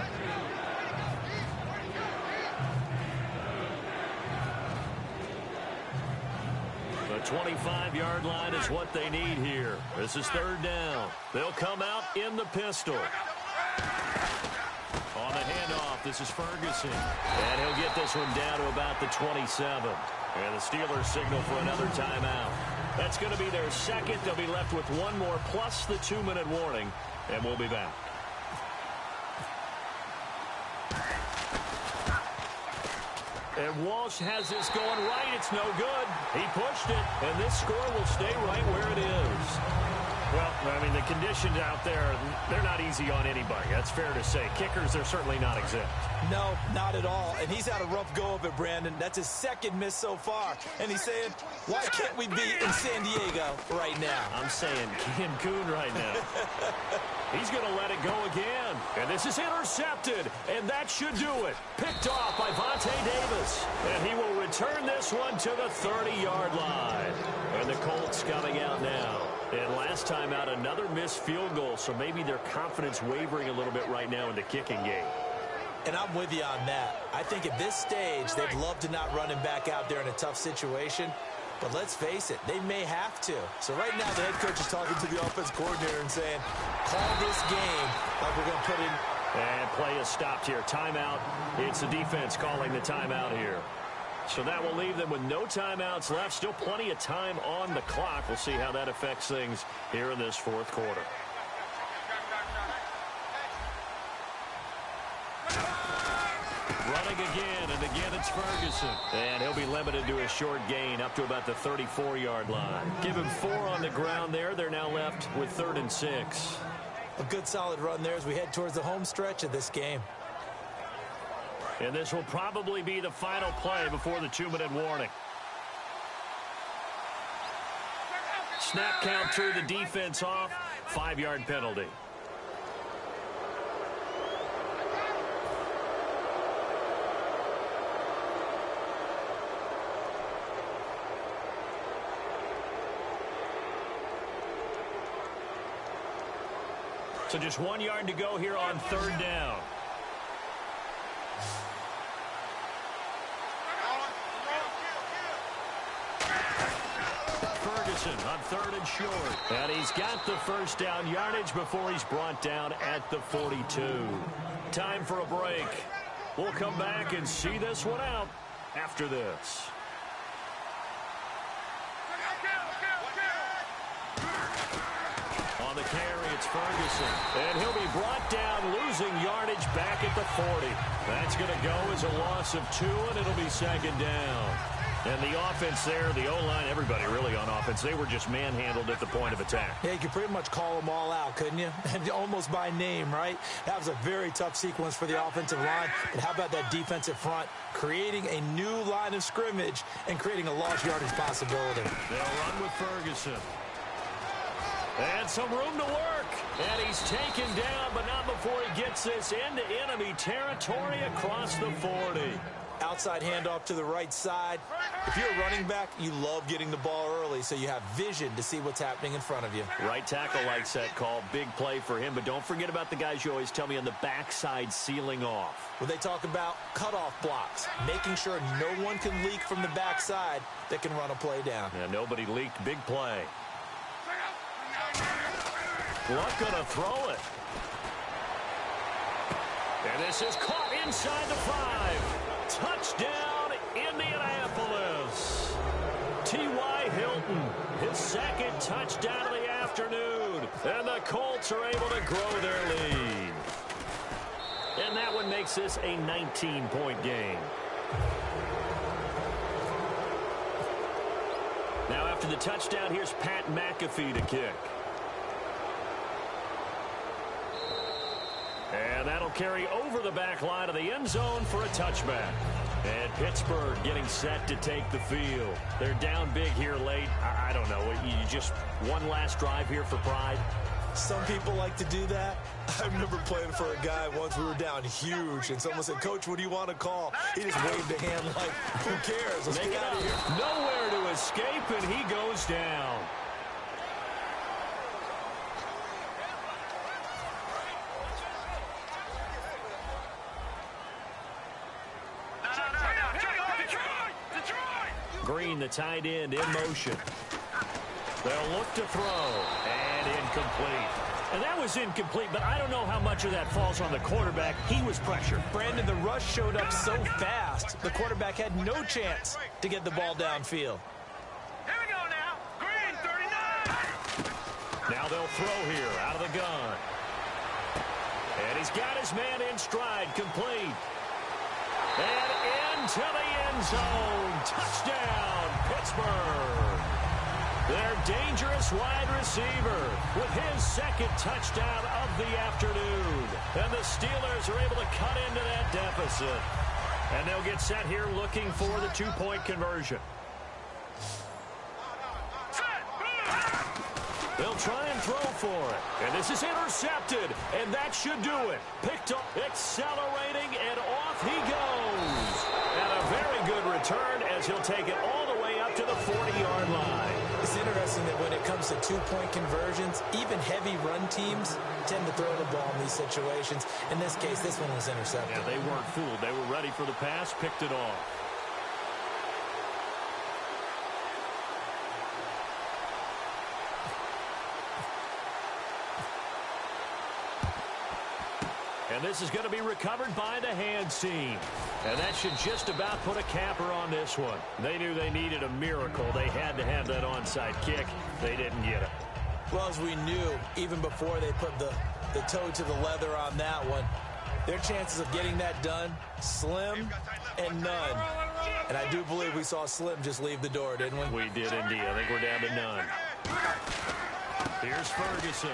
The 25-yard line is what they need here. This is 3rd down. They'll come out in the pistol. On the handoff, this is Ferguson. And he'll get this one down to about the 27. And the Steelers signal for another timeout. That's going to be their second. They'll be left with 1 more plus the 2-minute warning. And we'll be back. And Walsh has this going right. It's no good. He pushed it. And this score will stay right where it is. Well, I mean, the conditions out there, they're not easy on anybody. That's fair to say. Kickers, they're certainly not exempt. No, not at all. And he's had a rough go of it, Brandon. That's his 2nd miss so far. And he's saying, why can't we be in San Diego right now? I'm saying Cancun right now. He's going to let it go again. And this is intercepted. And that should do it. Picked off by Vontae Davis. And he will return this one to the 30-yard line. And the Colts coming out now. And last time out, another missed field goal. So maybe their confidence wavering a little bit right now in the kicking game. And I'm with you on that. I think at this stage, they'd love to not run him back out there in a tough situation. But let's face it, they may have to. So right now, the head coach is talking to the offense coordinator and saying, call this game like we're going to put in. And play is stopped here. Timeout. It's the defense calling the timeout here. So that will leave them with no timeouts left. Still plenty of time on the clock. We'll see how that affects things here in this fourth quarter. Running again, and again it's Ferguson. And he'll be limited to a short gain up to about the 34-yard line. Give him 4 on the ground there. They're now left with 3rd and 6. A good solid run there as we head towards the home stretch of this game. And this will probably be the final play before the 2-minute warning. Snap count through the defense off. 5-yard penalty. So just 1 yard to go here on 3rd down. Ferguson on 3rd and short. And he's got the first down yardage before he's brought down at the 42. Time for a break. We'll come back and see this one out after this. On the carry, it's Ferguson. And he'll be brought down, losing yardage back at the 40. That's going to go as a loss of 2, and it'll be 2nd down. And the offense there, the O-line, everybody really on offense, they were just manhandled at the point of attack. Yeah, you could pretty much call them all out, couldn't you? Almost by name, right? That was a very tough sequence for the offensive line. But how about that defensive front creating a new line of scrimmage and creating a large yardage possibility? They'll run with Ferguson. And some room to work. And he's taken down, but not before he gets this into enemy territory across the 40. Outside handoff to the right side. If you're a running back, you love getting the ball early so you have vision to see what's happening in front of you. Right tackle likes that call. Big play for him. But don't forget about the guys you always tell me on the backside sealing off. When they talk about cutoff blocks, making sure no one can leak from the backside that can run a play down. Yeah, nobody leaked. Big play. Luck gonna throw it. And this is caught inside the 5. Touchdown, Indianapolis. T.Y. Hilton, his 2nd touchdown of the afternoon. And the Colts are able to grow their lead. And that one makes this a 19-point game. Now after the touchdown, here's Pat McAfee to kick. And that'll carry over the back line of the end zone for a touchback. And Pittsburgh getting set to take the field. They're down big here late. I don't know. You just one last drive here for pride? Some people like to do that. I remember playing for a guy once. We were down huge, and someone said, "Coach, what do you want to call?" He just waved a hand like, "Who cares? Let's get out of here." Nowhere to escape, and he goes down. Green, the tight end, in motion. They'll look to throw, and incomplete. And that was incomplete, but I don't know how much of that falls on the quarterback. He was pressured. Brandon, the rush showed up so fast, the quarterback had no chance to get the ball downfield. Here we go now. Green, 39. Now they'll throw here out of the gun. And he's got his man in stride, complete. And into the end zone. Touchdown, Pittsburgh. Their dangerous wide receiver with his second touchdown of the afternoon. And the Steelers are able to cut into that deficit. And they'll get set here looking for the two-point conversion. They'll try and throw for it. And this is intercepted. And that should do it. Picked up, accelerating, and off he goes. And a very good return as he'll take it all the way up to the 40-yard line. It's interesting that when it comes to two-point conversions, even heavy run teams tend to throw the ball in these situations. In this case, this one was intercepted. Yeah, they weren't fooled. They were ready for the pass, picked it off. And this is going to be recovered by the hands team. And that should just about put a capper on this one. They knew they needed a miracle. They had to have that onside kick. They didn't get it. Well, as we knew, even before they put the toe to the leather on that one, their chances of getting that done, slim and none. And I do believe we saw Slim just leave the door, didn't we? We did indeed. I think we're down to none. Here's Ferguson.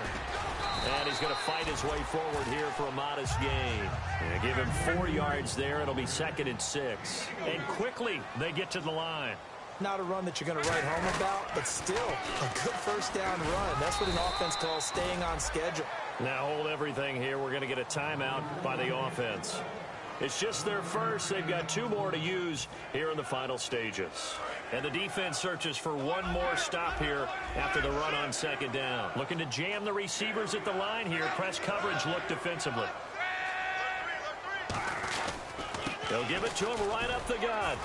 And he's going to fight his way forward here for a modest gain. Yeah, give him 4 yards there. It'll be 2nd and 6. And quickly, they get to the line. Not a run that you're going to write home about, but still a good first down run. That's what an offense calls staying on schedule. Now hold everything here. We're going to get a timeout by the offense. It's just their first. They've got 2 more to use here in the final stages. And the defense searches for one more stop here after the run on 2nd down. Looking to jam the receivers at the line here. Press coverage look defensively. They'll give it to him right up the gut.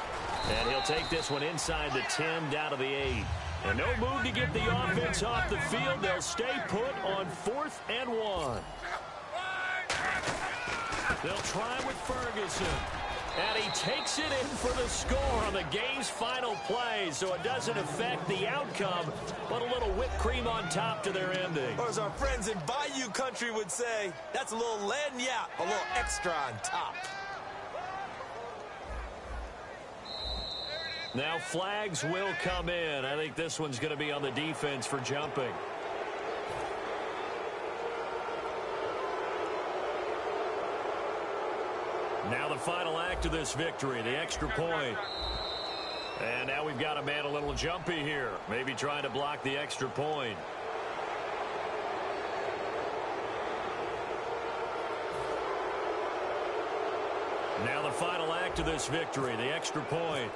And he'll take this one inside the 10 down to the 8. And no move to get the offense off the field. They'll stay put on 4th and 1. They'll try with Ferguson. And he takes it in for the score on the game's final play, so it doesn't affect the outcome, but a little whipped cream on top to their ending. Or as our friends in Bayou Country would say, that's a little lagniappe, a little extra on top. Now flags will come in. I think this one's going to be on the defense for jumping. Now the final act of this victory, the extra point. And now we've got a man a little jumpy here. Maybe trying to block the extra point. Now the final act of this victory, the extra point.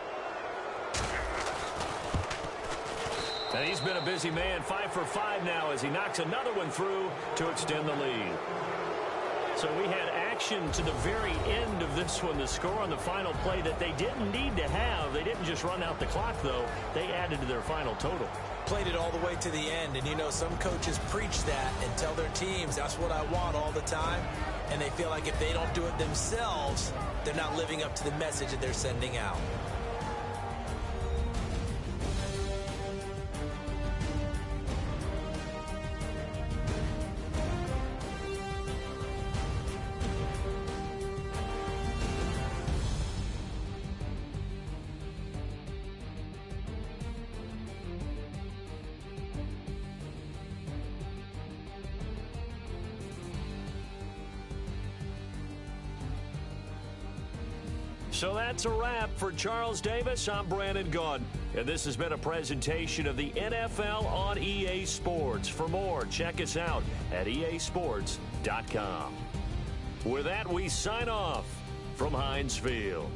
And he's been a busy man, 5 for 5 now as he knocks another one through to extend the lead. So we had action to the very end of this one, the score on the final play that they didn't need to have. They didn't just run out the clock, though. They added to their final total. Played it all the way to the end, and you know some coaches preach that and tell their teams that's what I want all the time, and they feel like if they don't do it themselves, they're not living up to the message that they're sending out. So that's a wrap for Charles Davis. I'm Brandon Gunn, and this has been a presentation of the NFL on EA Sports. For more, check us out at easports.com. With that, we sign off from Heinz Field.